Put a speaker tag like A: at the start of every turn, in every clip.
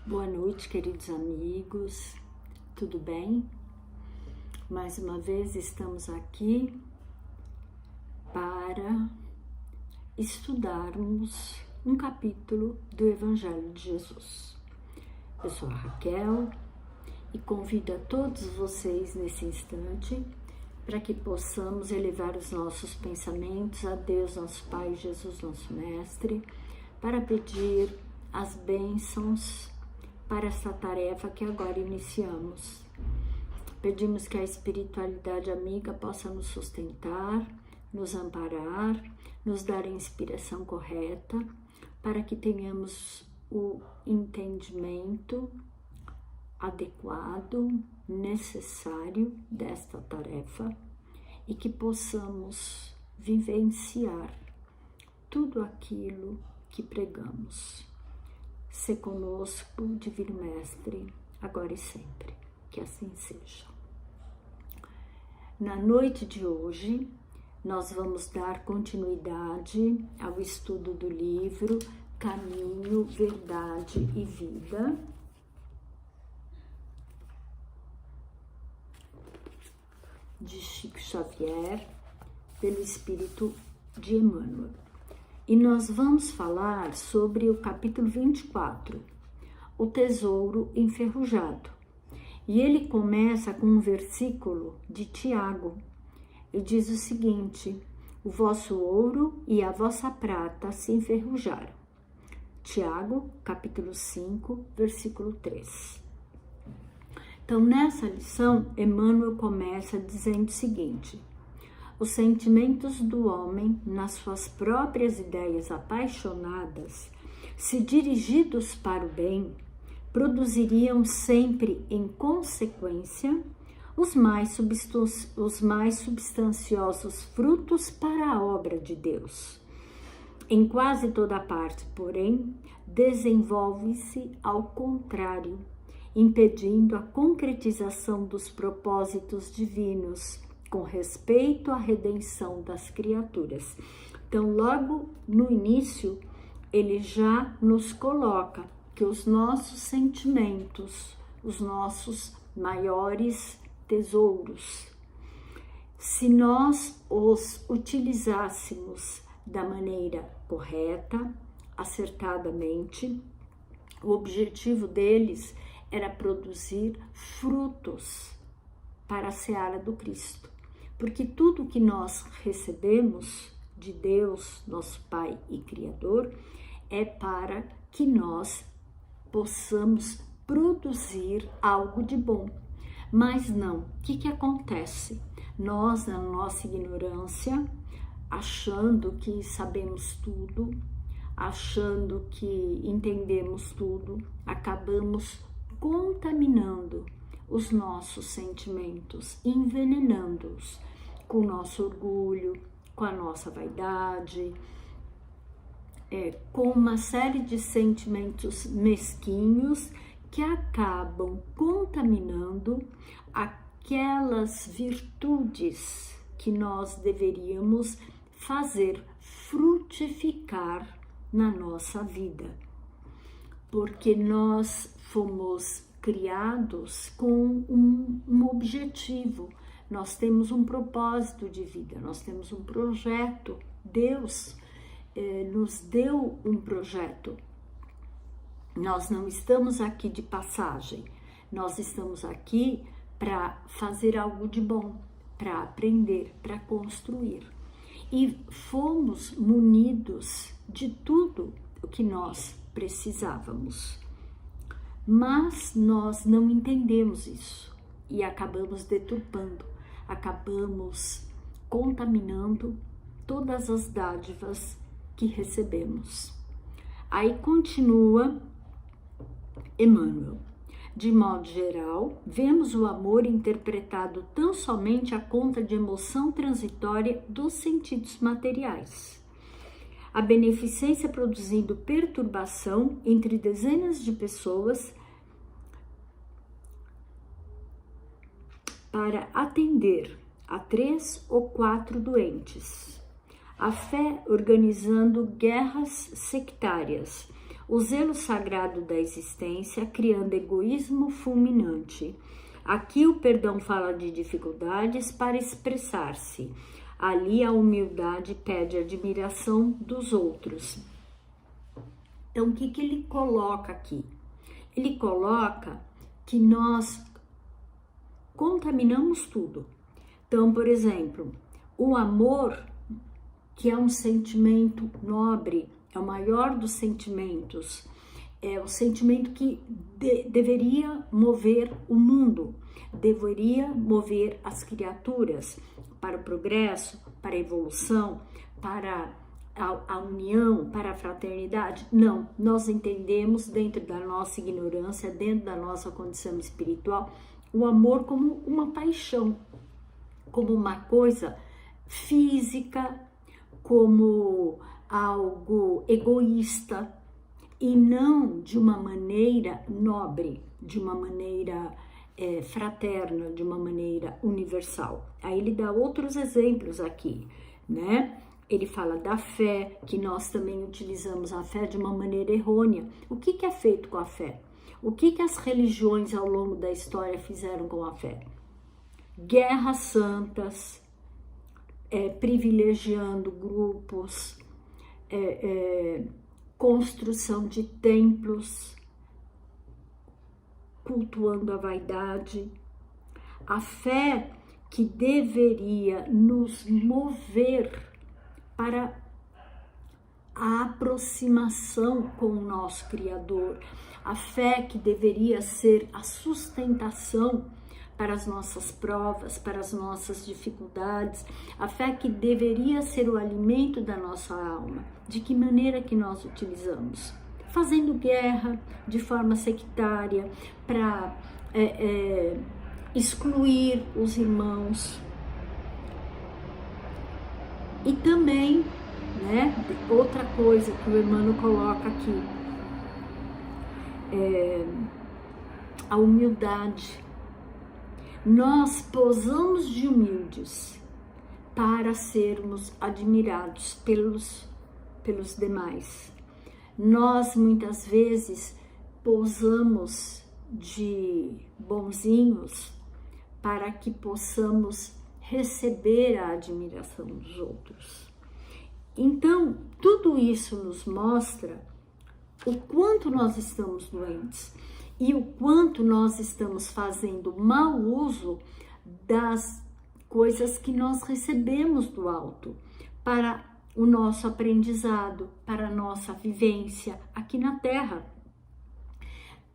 A: Boa noite, queridos amigos, tudo bem? Mais uma vez estamos aqui para estudarmos um capítulo do Evangelho de Jesus. Eu sou a Raquel e convido a todos vocês nesse instante para que possamos elevar os nossos pensamentos a Deus, nosso Pai, Jesus, nosso Mestre, para pedir as bênçãos para essa tarefa que agora iniciamos. Pedimos que a espiritualidade amiga possa nos sustentar, nos amparar, nos dar a inspiração correta, para que tenhamos o entendimento adequado, necessário desta tarefa e que possamos vivenciar tudo aquilo que pregamos. Se conosco, Divino Mestre, agora e sempre, que assim seja. Na noite de hoje, nós vamos dar continuidade ao estudo do livro Caminho, Verdade e Vida, de Chico Xavier, pelo Espírito de Emmanuel. E nós vamos falar sobre o capítulo 24, o tesouro enferrujado. E ele começa com um versículo de Tiago, e diz o seguinte: o vosso ouro e a vossa prata se enferrujaram. Tiago, capítulo 5, versículo 3. Então, nessa lição, Emmanuel começa dizendo o seguinte: os sentimentos do homem, nas suas próprias ideias apaixonadas, se dirigidos para o bem, produziriam sempre, em consequência, os mais substanciosos frutos para a obra de Deus. Em quase toda parte, porém, desenvolve-se ao contrário, impedindo a concretização dos propósitos divinos, com respeito à redenção das criaturas. Então, logo no início, ele já nos coloca que os nossos sentimentos, os nossos maiores tesouros, se nós os utilizássemos da maneira correta, acertadamente, o objetivo deles era produzir frutos para a seara do Cristo. Porque tudo que nós recebemos de Deus, nosso Pai e Criador, é para que nós possamos produzir algo de bom. Mas não, o que acontece? Nós, na nossa ignorância, achando que sabemos tudo, achando que entendemos tudo, acabamos contaminando os nossos sentimentos, envenenando-os com o nosso orgulho, com a nossa vaidade, com uma série de sentimentos mesquinhos que acabam contaminando aquelas virtudes que nós deveríamos fazer frutificar na nossa vida, porque nós fomos criados com um objetivo, nós temos um propósito de vida, nós temos um projeto. Deus nos deu um projeto. Nós não estamos aqui de passagem, nós estamos aqui para fazer algo de bom, para aprender, para construir. E fomos munidos de tudo o que nós precisávamos. Mas nós não entendemos isso e acabamos deturpando, acabamos contaminando todas as dádivas que recebemos. Aí continua Emmanuel. De modo geral, vemos o amor interpretado tão somente à conta de emoção transitória dos sentidos materiais. A beneficência produzindo perturbação entre dezenas de pessoas para atender a 3 ou 4 doentes. A fé organizando guerras sectárias, o zelo sagrado da existência, criando egoísmo fulminante. Aqui o perdão fala de dificuldades para expressar-se. Ali a humildade pede admiração dos outros. Então, o que ele coloca aqui? Ele coloca que nós contaminamos tudo. Então, por exemplo, o amor, que é um sentimento nobre, é o maior dos sentimentos, é o sentimento que deveria mover o mundo, deveria mover as criaturas para o progresso, para a evolução, para a união, para a fraternidade. Não, nós entendemos dentro da nossa ignorância, dentro da nossa condição espiritual, o amor como uma paixão, como uma coisa física, como algo egoísta, e não de uma maneira nobre, de uma maneira fraterna, de uma maneira universal. Aí ele dá outros exemplos aqui, né? Ele fala da fé, que nós também utilizamos a fé de uma maneira errônea. O que é feito com a fé? O que as religiões ao longo da história fizeram com a fé? Guerras santas, privilegiando grupos, construção de templos, cultuando a vaidade. A fé que deveria nos mover para a aproximação com o nosso Criador, a fé que deveria ser a sustentação para as nossas provas, para as nossas dificuldades, a fé que deveria ser o alimento da nossa alma. De que maneira que nós utilizamos? Fazendo guerra de forma sectária para excluir os irmãos. E também, né, outra coisa que o Emmanuel coloca aqui, a humildade. Nós posamos de humildes para sermos admirados pelos demais. Nós muitas vezes posamos de bonzinhos para que possamos receber a admiração dos outros. Então, tudo isso nos mostra o quanto nós estamos doentes e o quanto nós estamos fazendo mau uso das coisas que nós recebemos do alto para o nosso aprendizado, para a nossa vivência aqui na Terra.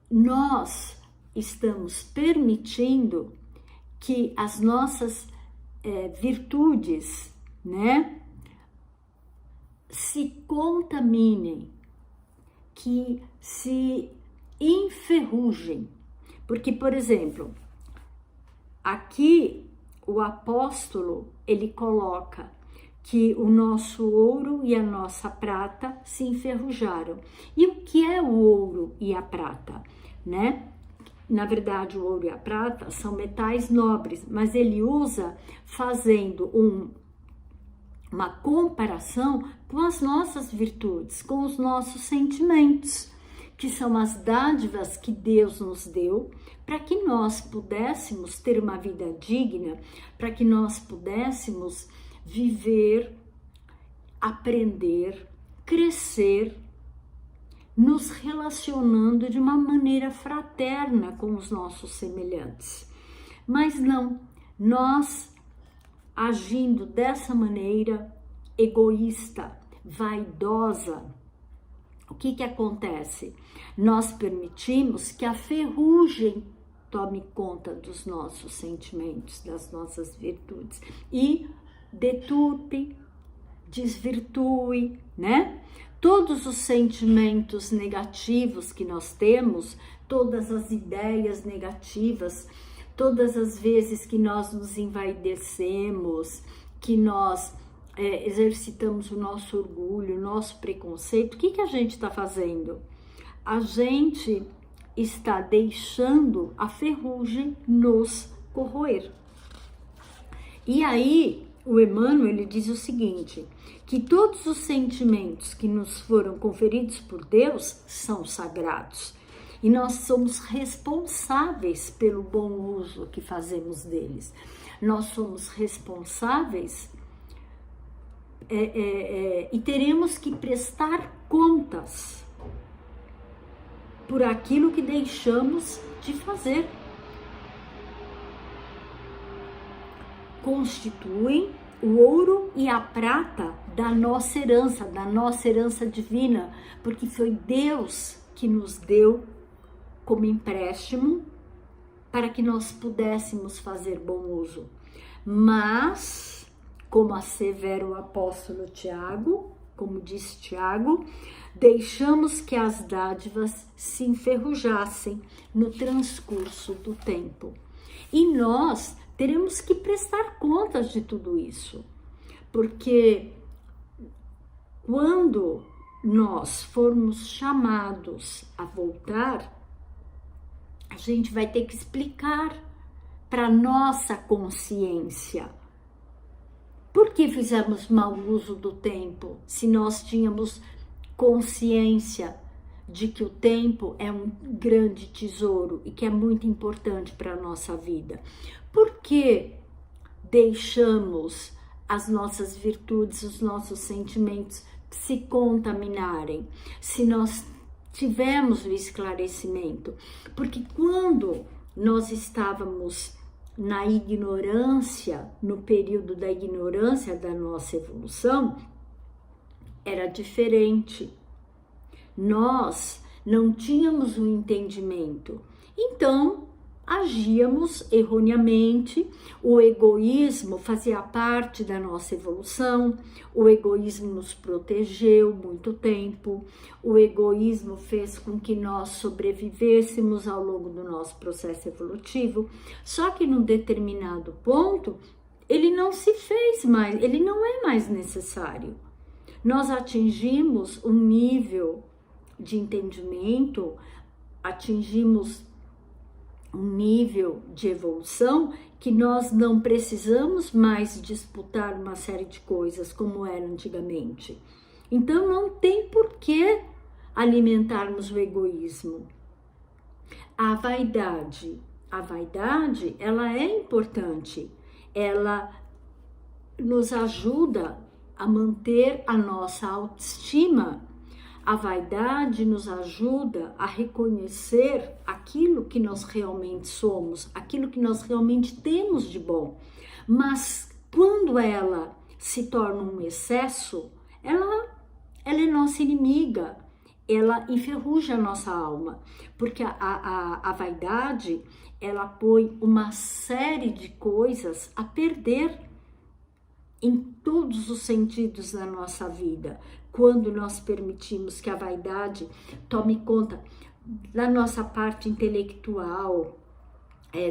A: Nós estamos permitindo que as nossas virtudes, né, se contaminem, que se enferrujem. Porque, por exemplo, aqui o apóstolo, ele coloca que o nosso ouro e a nossa prata se enferrujaram. E o que é o ouro e a prata, né? Na verdade, o ouro e a prata são metais nobres, mas ele usa fazendo uma comparação com as nossas virtudes, com os nossos sentimentos, que são as dádivas que Deus nos deu para que nós pudéssemos ter uma vida digna, para que nós pudéssemos viver, aprender, crescer, nos relacionando de uma maneira fraterna com os nossos semelhantes. Mas não, nós agindo dessa maneira egoísta, vaidosa, o que acontece? Nós permitimos que a ferrugem tome conta dos nossos sentimentos, das nossas virtudes e deturpe, desvirtue, né? Todos os sentimentos negativos que nós temos, todas as ideias negativas, todas as vezes que nós nos envaidecemos, que nós exercitamos o nosso orgulho, o nosso preconceito, o que a gente está fazendo? A gente está deixando a ferrugem nos corroer. E aí, o Emmanuel, ele diz o seguinte, que todos os sentimentos que nos foram conferidos por Deus são sagrados. E nós somos responsáveis pelo bom uso que fazemos deles. Nós somos responsáveis e teremos que prestar contas por aquilo que deixamos de fazer. Constituem o ouro e a prata da nossa herança divina, porque foi Deus que nos deu como empréstimo para que nós pudéssemos fazer bom uso. Mas, como assevera o apóstolo Tiago, como diz Tiago, deixamos que as dádivas se enferrujassem no transcurso do tempo. E nós teremos que prestar contas de tudo isso, porque quando nós formos chamados a voltar, a gente vai ter que explicar para nossa consciência por que fizemos mau uso do tempo, se nós tínhamos consciência de que o tempo é um grande tesouro e que é muito importante para a nossa vida. Por que deixamos as nossas virtudes, os nossos sentimentos se contaminarem, se nós tivemos o esclarecimento? Porque quando nós estávamos na ignorância, no período da ignorância da nossa evolução, era diferente. Nós não tínhamos o entendimento, então agíamos erroneamente, o egoísmo fazia parte da nossa evolução, o egoísmo nos protegeu muito tempo, o egoísmo fez com que nós sobrevivêssemos ao longo do nosso processo evolutivo, só que num determinado ponto, ele não se fez mais, ele não é mais necessário. Nós atingimos um nível de entendimento, atingimos um nível de evolução que nós não precisamos mais disputar uma série de coisas como era antigamente. Então não tem por que alimentarmos o egoísmo. A vaidade, ela é importante, ela nos ajuda a manter a nossa autoestima. A vaidade nos ajuda a reconhecer aquilo que nós realmente somos, aquilo que nós realmente temos de bom. Mas quando ela se torna um excesso, ela é nossa inimiga, ela enferruja a nossa alma, porque a vaidade, ela põe uma série de coisas a perder em todos os sentidos da nossa vida, quando nós permitimos que a vaidade tome conta da nossa parte intelectual,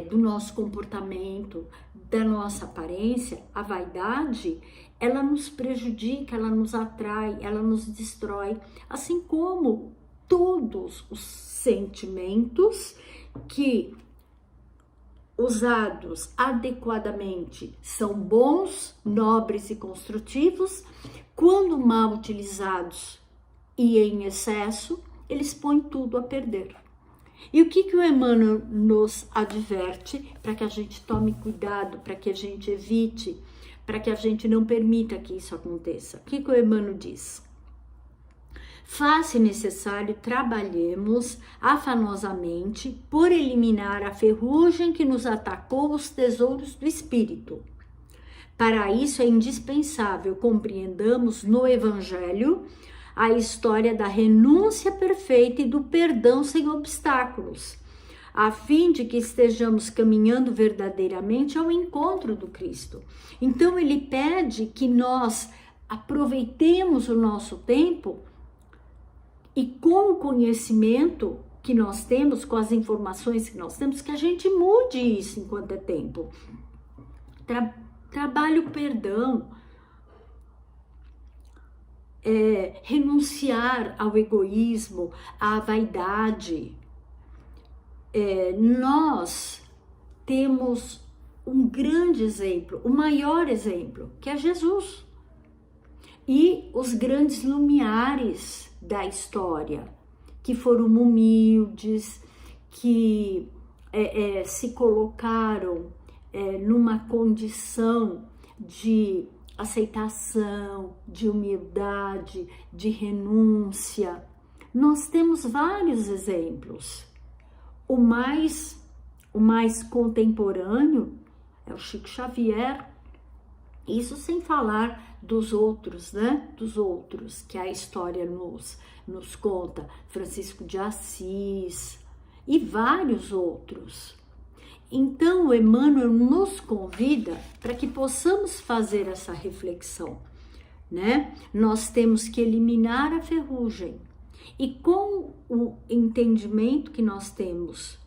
A: do nosso comportamento, da nossa aparência. A vaidade, ela nos prejudica, ela nos atrai, ela nos destrói, assim como todos os sentimentos que, usados adequadamente, são bons, nobres e construtivos. Quando mal utilizados e em excesso, eles põem tudo a perder. E o que o Emmanuel nos adverte para que a gente tome cuidado, para que a gente evite, para que a gente não permita que isso aconteça? O que o Emmanuel diz? Faz-se necessário trabalhemos afanosamente por eliminar a ferrugem que nos atacou os tesouros do espírito. Para isso é indispensável compreendamos no Evangelho a história da renúncia perfeita e do perdão sem obstáculos, a fim de que estejamos caminhando verdadeiramente ao encontro do Cristo. Então ele pede que nós aproveitemos o nosso tempo e com o conhecimento que nós temos, com as informações que nós temos, que a gente mude isso enquanto é tempo. Trabalhe o perdão, renunciar ao egoísmo, à vaidade. Nós temos um grande exemplo, o maior exemplo, que é Jesus. E os grandes lumiares da história, que foram humildes, que se colocaram numa condição de aceitação, de humildade, de renúncia. Nós temos vários exemplos. O mais contemporâneo é o Chico Xavier. Isso sem falar dos outros, né? Dos outros que a história nos conta. Francisco de Assis e vários outros. Então, o Emmanuel nos convida para que possamos fazer essa reflexão, né? Nós temos que eliminar a ferrugem. E com o entendimento que nós temos,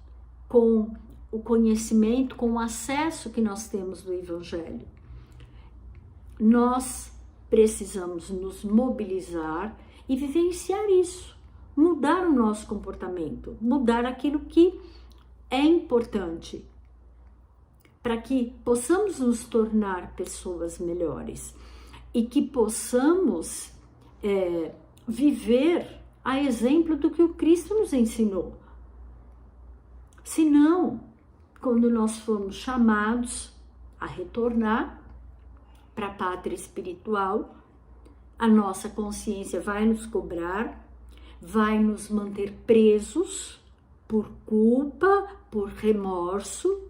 A: com o conhecimento, com o acesso que nós temos do Evangelho, nós precisamos nos mobilizar e vivenciar isso, mudar o nosso comportamento, mudar aquilo que é importante, para que possamos nos tornar pessoas melhores e que possamos viver a exemplo do que o Cristo nos ensinou. Senão, quando nós formos chamados a retornar para a pátria espiritual, a nossa consciência vai nos cobrar, vai nos manter presos por culpa, por remorso,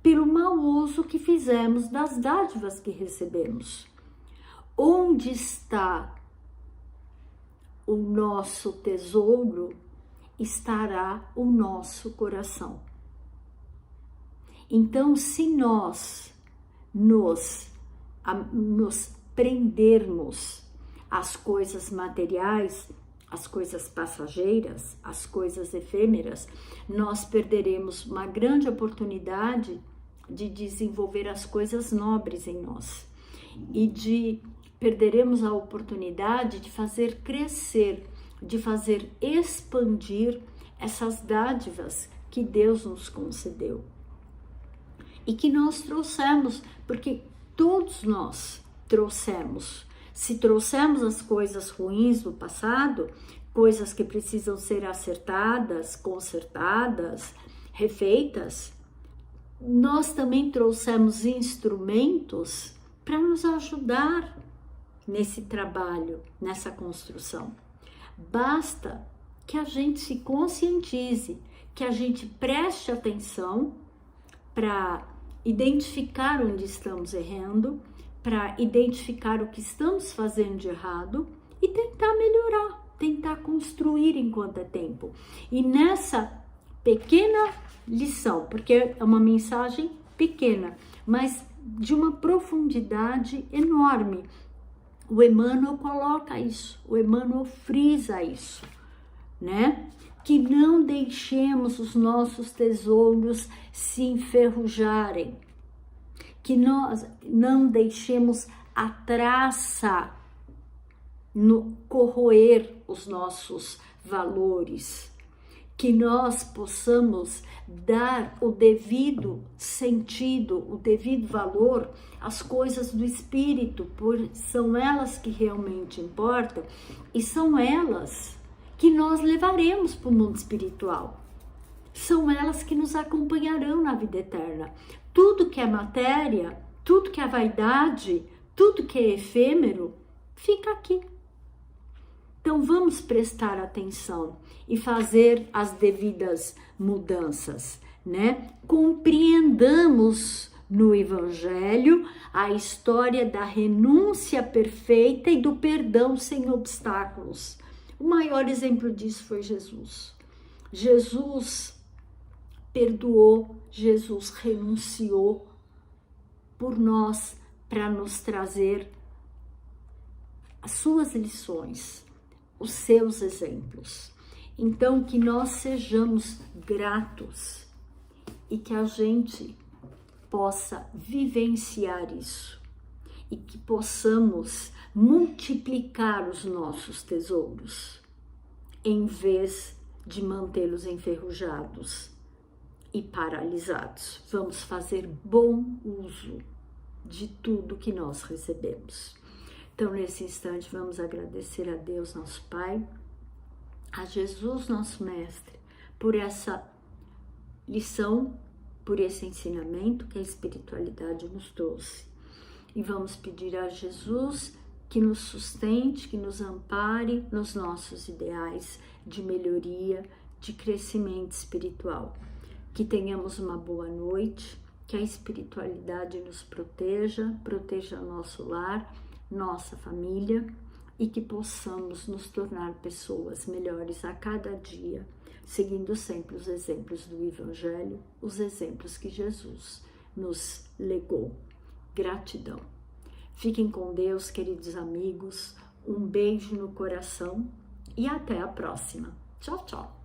A: pelo mau uso que fizemos das dádivas que recebemos. Onde está o nosso tesouro, estará o nosso coração. Então, se nós nos prendermos às coisas materiais, às coisas passageiras, às coisas efêmeras, nós perderemos uma grande oportunidade de desenvolver as coisas nobres em nós e perderemos a oportunidade de fazer crescer, de fazer expandir essas dádivas que Deus nos concedeu e que nós trouxemos, porque todos nós trouxemos. Se trouxemos as coisas ruins do passado, coisas que precisam ser acertadas, consertadas, refeitas, nós também trouxemos instrumentos para nos ajudar nesse trabalho, nessa construção. Basta que a gente se conscientize, que a gente preste atenção para identificar onde estamos errando, para identificar o que estamos fazendo de errado e tentar melhorar, tentar construir enquanto é tempo. E nessa pequena lição, porque é uma mensagem pequena, mas de uma profundidade enorme, o Emmanuel coloca isso, o Emmanuel frisa isso, né? Que não deixemos os nossos tesouros se enferrujarem, que nós não deixemos a traça corroer os nossos valores, que nós possamos dar o devido sentido, o devido valor às coisas do espírito, pois são elas que realmente importam e são elas que nós levaremos para o mundo espiritual. São elas que nos acompanharão na vida eterna. Tudo que é matéria, tudo que é vaidade, tudo que é efêmero, fica aqui. Então vamos prestar atenção e fazer as devidas mudanças, né? Compreendamos no Evangelho a história da renúncia perfeita e do perdão sem obstáculos. O maior exemplo disso foi Jesus. Jesus perdoou, Jesus renunciou por nós para nos trazer as suas lições, os seus exemplos. Então, que nós sejamos gratos e que a gente possa vivenciar isso e que possamos multiplicar os nossos tesouros em vez de mantê-los enferrujados e paralisados. Vamos fazer bom uso de tudo que nós recebemos. Então, nesse instante, vamos agradecer a Deus, nosso Pai, a Jesus, nosso Mestre, por essa lição, por esse ensinamento que a espiritualidade nos trouxe. E vamos pedir a Jesus que nos sustente, que nos ampare nos nossos ideais de melhoria, de crescimento espiritual. Que tenhamos uma boa noite, que a espiritualidade nos proteja, proteja nosso lar, nossa família, e que possamos nos tornar pessoas melhores a cada dia, seguindo sempre os exemplos do Evangelho, os exemplos que Jesus nos legou. Gratidão. Fiquem com Deus, queridos amigos, um beijo no coração e até a próxima. Tchau, tchau.